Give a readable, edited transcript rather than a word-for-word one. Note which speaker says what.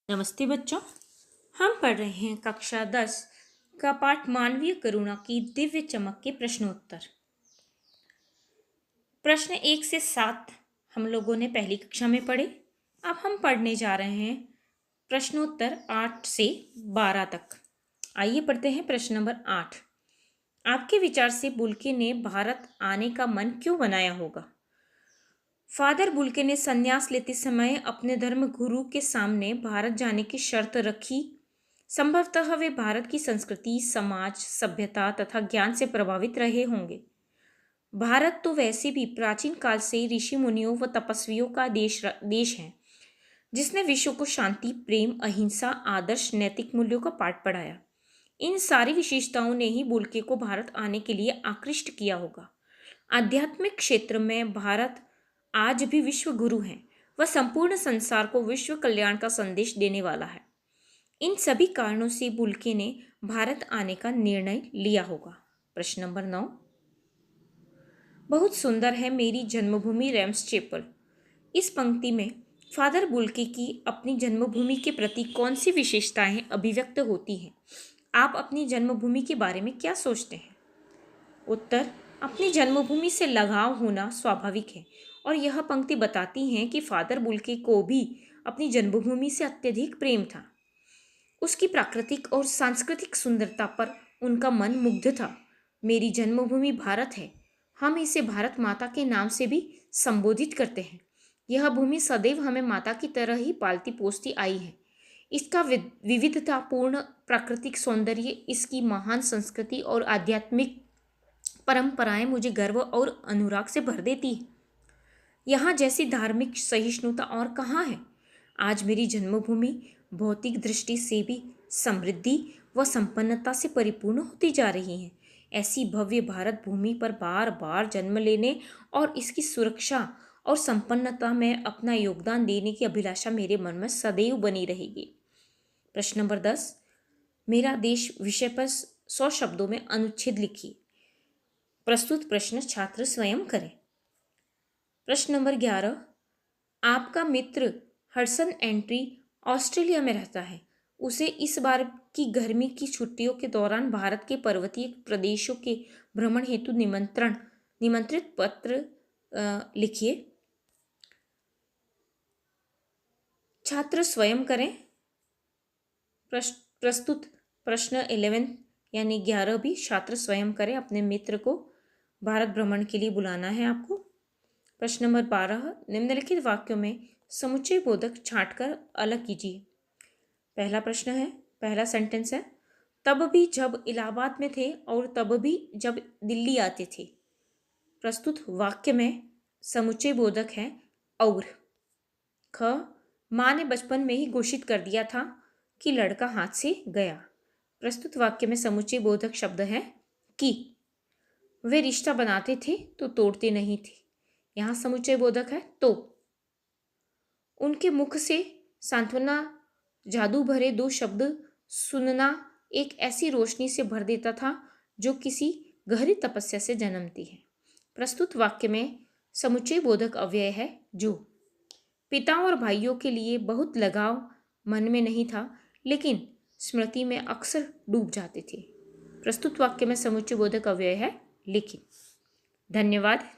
Speaker 1: नमस्ते बच्चों। हम पढ़ रहे हैं कक्षा 10 का पाठ मानवीय करुणा की दिव्य चमक के प्रश्नोत्तर। प्रश्न 1 से 7 हम लोगों ने पहली कक्षा में पढ़े। अब हम पढ़ने जा रहे हैं प्रश्नोत्तर 8 से 12 तक। आइए पढ़ते हैं प्रश्न नंबर 8। आपके विचार से बुल्के ने भारत आने का मन क्यों बनाया होगा? फादर बुल्के ने संन्यास लेते समय अपने धर्म गुरु के सामने भारत जाने की शर्त रखी। संभवतः वे भारत की संस्कृति, समाज, सभ्यता तथा ज्ञान से प्रभावित रहे होंगे। भारत तो वैसे भी प्राचीन काल से ऋषि मुनियों व तपस्वियों का देश है, जिसने विश्व को शांति, प्रेम, अहिंसा, आदर्श, नैतिक मूल्यों का पाठ पढ़ाया। इन सारी विशेषताओं ने ही बुल्के को भारत आने के लिए आकृष्ट किया होगा। आध्यात्मिक क्षेत्र में भारत आज भी विश्व गुरु है। वह संपूर्ण संसार को विश्व कल्याण का संदेश देने वाला है। इन सभी कारणों से बुल्के ने भारत आने का निर्णय लिया होगा। प्रश्न नंबर 9। बहुत सुंदर है मेरी जन्मभूमि रेम्स चैपल। इस पंक्ति में फादर बुल्के की अपनी जन्मभूमि के प्रति कौन सी विशेषताएं अभिव्यक्त होती हैं? आप अपनी जन्मभूमि के बारे में क्या सोचते हैं? उत्तर: अपनी जन्मभूमि से लगाव होना स्वाभाविक है और यह पंक्ति बताती है कि फादर बुल्के को भी अपनी जन्मभूमि से अत्यधिक प्रेम था। उसकी प्राकृतिक और सांस्कृतिक सुंदरता पर उनका मन मुग्ध था। मेरी जन्मभूमि भारत है। हम इसे भारत माता के नाम से भी संबोधित करते हैं। यह भूमि सदैव हमें माता की तरह ही पालती पोसती आई है। इसका विविधतापूर्ण प्राकृतिक सौंदर्य, इसकी महान संस्कृति और आध्यात्मिक परंपराएं मुझे गर्व और अनुराग से भर देती है। यहाँ जैसी धार्मिक सहिष्णुता और कहाँ है? आज मेरी जन्मभूमि भौतिक दृष्टि से भी समृद्धि व संपन्नता से परिपूर्ण होती जा रही है। ऐसी भव्य भारत भूमि पर बार बार जन्म लेने और इसकी सुरक्षा और संपन्नता में अपना योगदान देने की अभिलाषा मेरे मन में सदैव बनी रहेगी। प्रश्न नंबर 10। मेरा देश विषय पर 100 शब्दों में अनुच्छेद लिखिए। प्रस्तुत प्रश्न छात्र स्वयं करें। प्रश्न नंबर 11। आपका मित्र हडसन एंट्री ऑस्ट्रेलिया में रहता है। उसे इस बार की गर्मी की छुट्टियों के दौरान भारत के पर्वतीय प्रदेशों के भ्रमण हेतु निमंत्रित पत्र लिखिए। छात्र स्वयं करें। प्रस्तुत प्रश्न 11 यानी 11 भी छात्र स्वयं करें। अपने मित्र को भारत भ्रमण के लिए बुलाना है आपको। प्रश्न नंबर 12। निम्नलिखित वाक्यों में समुच्चय बोधक छांटकर अलग कीजिए। पहला प्रश्न है, पहला सेंटेंस है, तब भी जब इलाहाबाद में थे और तब भी जब दिल्ली आते थे। प्रस्तुत वाक्य में समुच्चय बोधक है और। ख, माँ ने बचपन में ही घोषित कर दिया था कि लड़का हाथ से गया। प्रस्तुत वाक्य में समुच्चय बोधक शब्द है कि। वे रिश्ता बनाते थे तो तोड़ते नहीं थे। यहाँ समुच्चय बोधक है तो। उनके मुख से सांत्वना जादू भरे 2 शब्द सुनना एक ऐसी रोशनी से भर देता था जो किसी गहरी तपस्या से जन्मती है। प्रस्तुत वाक्य में समुच्चय बोधक अव्यय है जो। पिता और भाइयों के लिए बहुत लगाव मन में नहीं था, लेकिन स्मृति में अक्सर डूब जाते थे। प्रस्तुत वाक्य में समुच्चय बोधक अव्यय है लेकिन। धन्यवाद।